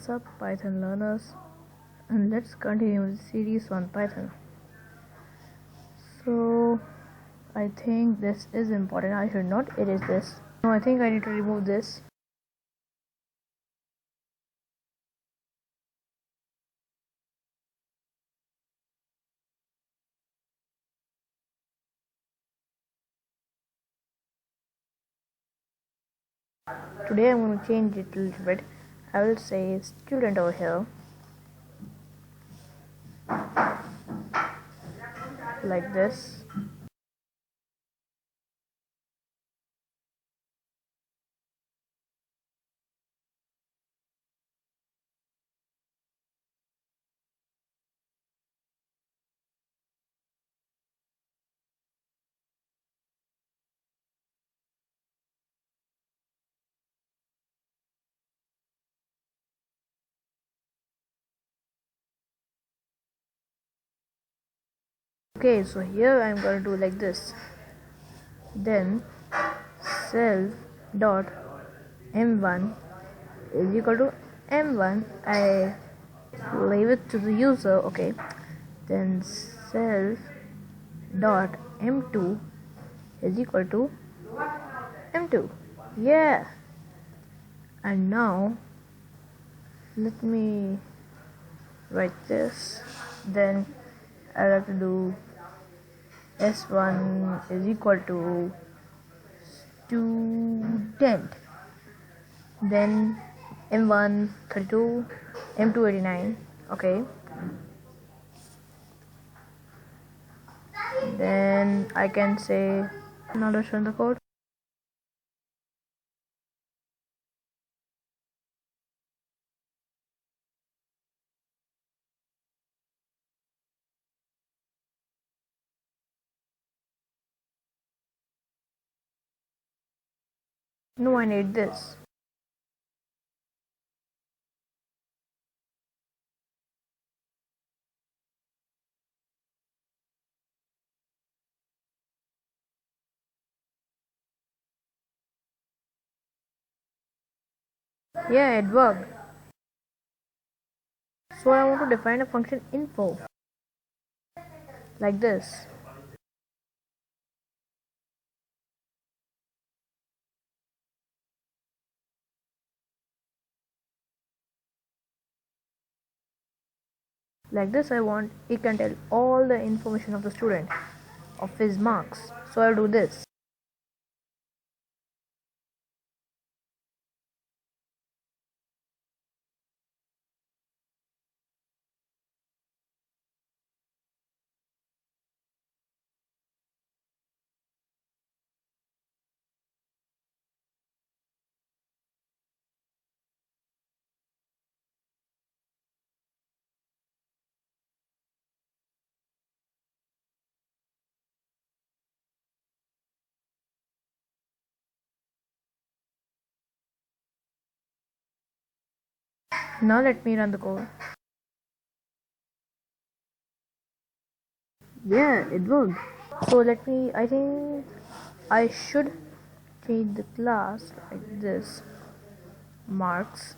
What's up, Python learners? And let's continue the series on Python. So, I think this is important. I should not erase this. No, I think I need to remove this. Today I'm going to change it a little bit. I will say student over here, like this. Okay, so here I'm going to do like this. Then self dot m1 is equal to m1. I leave it to the user. Okay, then self dot m2 is equal to m2. Yeah, and now let me write this. Then I'll have to do s1 is equal to student, then m1 32, m2 89. Okay, then I can say, now let's run the code. No, I need this. Yeah, it worked. So I want to define a function info like this. Like this, I want it can tell all the information of the student, of his marks. So I'll do this. Now let me run the code. Yeah, it worked. So I think I should change the class like this, marks,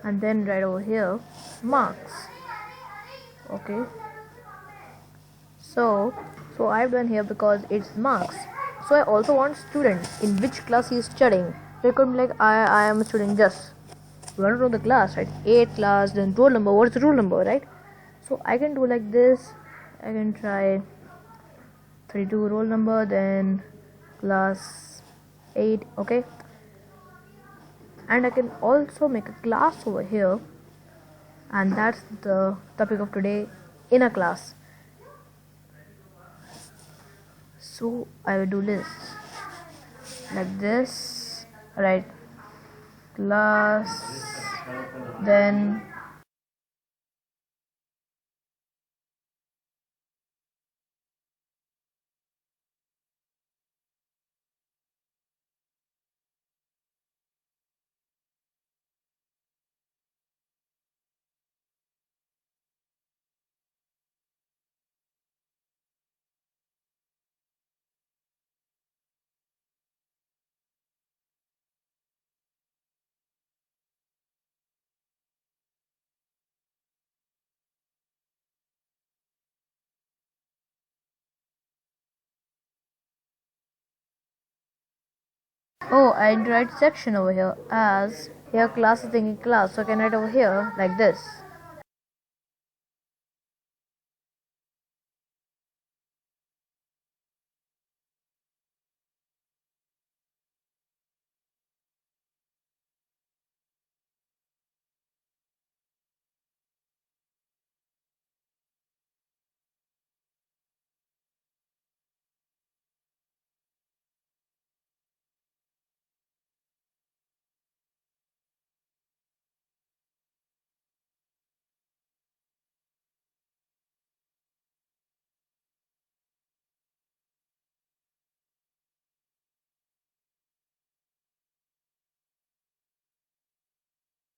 and then right over here, marks. Okay, so I've done here because it's marks. So I also want student, in which class he is studying. So it could be like I am a student just. We want to know the class, right? 8th class, then roll number. What's the roll number, right? So I can do like this. I can try 32 roll number, then class 8. Okay, and I can also make a class over here, and that's the topic of today, in a class. So I will do this like this, right? Class, then Oh, I need to write section over here as here class is thinking class, so I can write over here like this.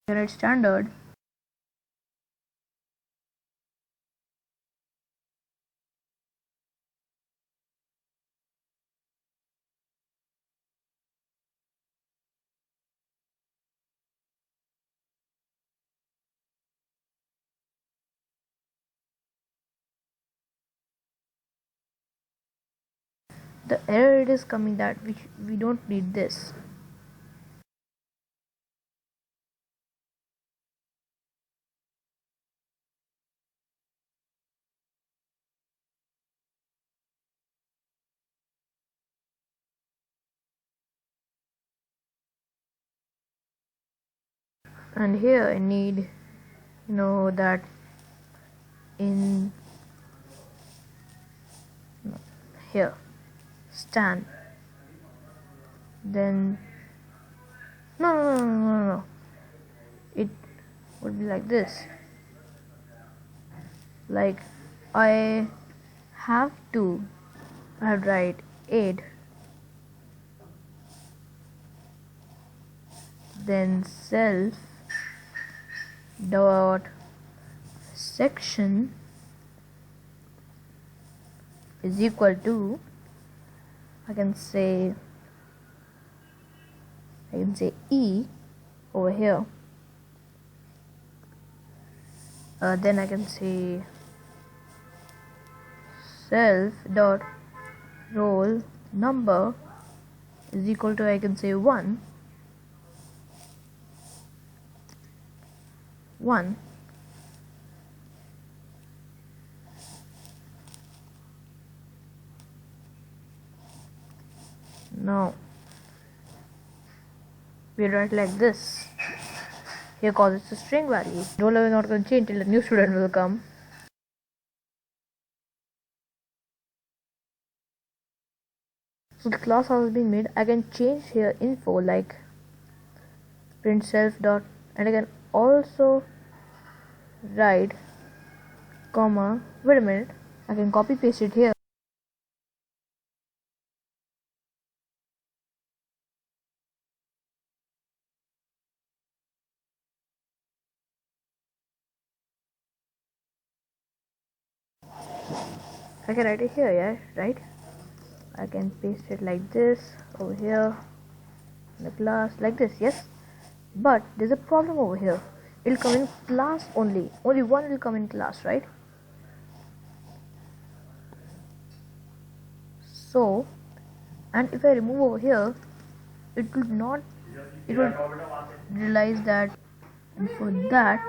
I write standard. The error it is coming that we don't need this. And here I need that in here stand, then no, it would be like this, like I have to write 8, then self dot section is equal to, I can say E over here. Then I can say self dot roll number is equal to, I can say 1. Now we write like this. Here cause it's a string value. Roll number is not going to change till a new student will come. So the class has been made. I can change here info like print self dot, and I can also write comma. Wait a minute. I can copy paste it here. I can write it here, yeah, right? I can paste it like this over here in the class like this, yes. But there's a problem over here. It'll come in class only. Only one will come in class, right? So, and if I remove over here, it would not. It would realize that, and for that,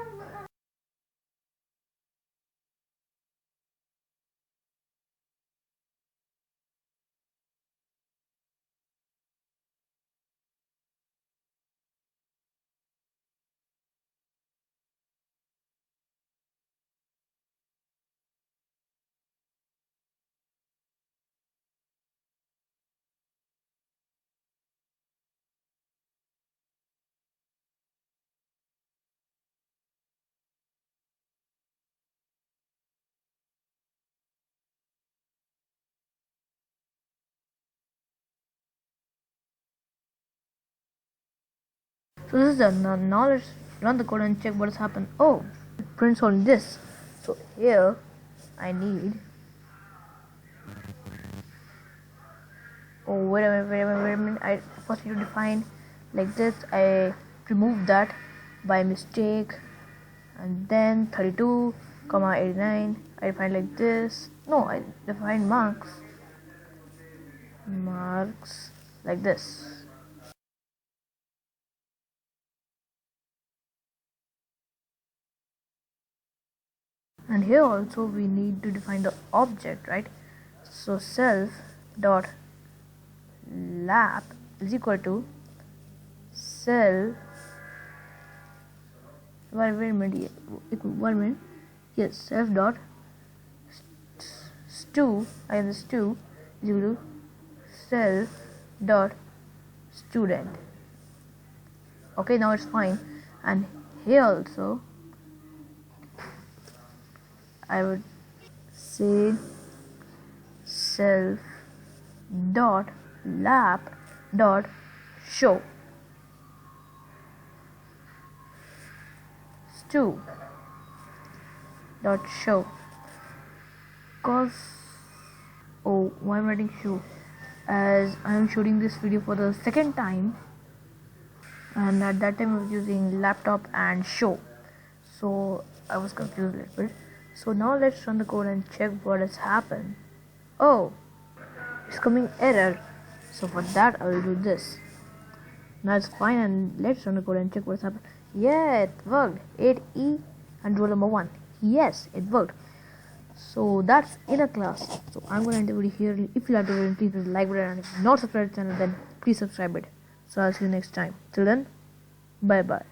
so this is the knowledge. Run the code and check what has happened. Oh, it prints on this. So here I need. Oh, wait a minute. I first need to define like this. I removed that by mistake, and then 32, 89. I define like this. No, I define marks like this. And here also we need to define the object, right? So self dot lap is equal to self, one minute, yes, self dot stu, the stu is equal to self dot student. Okay, now it's fine. And here also I would say self dot lap dot show stu dot show. Cause, oh, why am I writing show? As I am shooting this video for the second time, and at that time I was using laptop and show, so I was confused a little bit. So now let's run the code and check what has happened. Oh, it's coming error. So for that I will do this. Now it's fine, and let's run the code and check what's happened. Yeah, it worked. 8E and roll number 1. Yes, it worked. So that's in a class. So I'm gonna end the video here. If you like the video, please like button, and if you're not subscribed to the channel, then please subscribe it. So I'll see you next time. Till then, bye bye.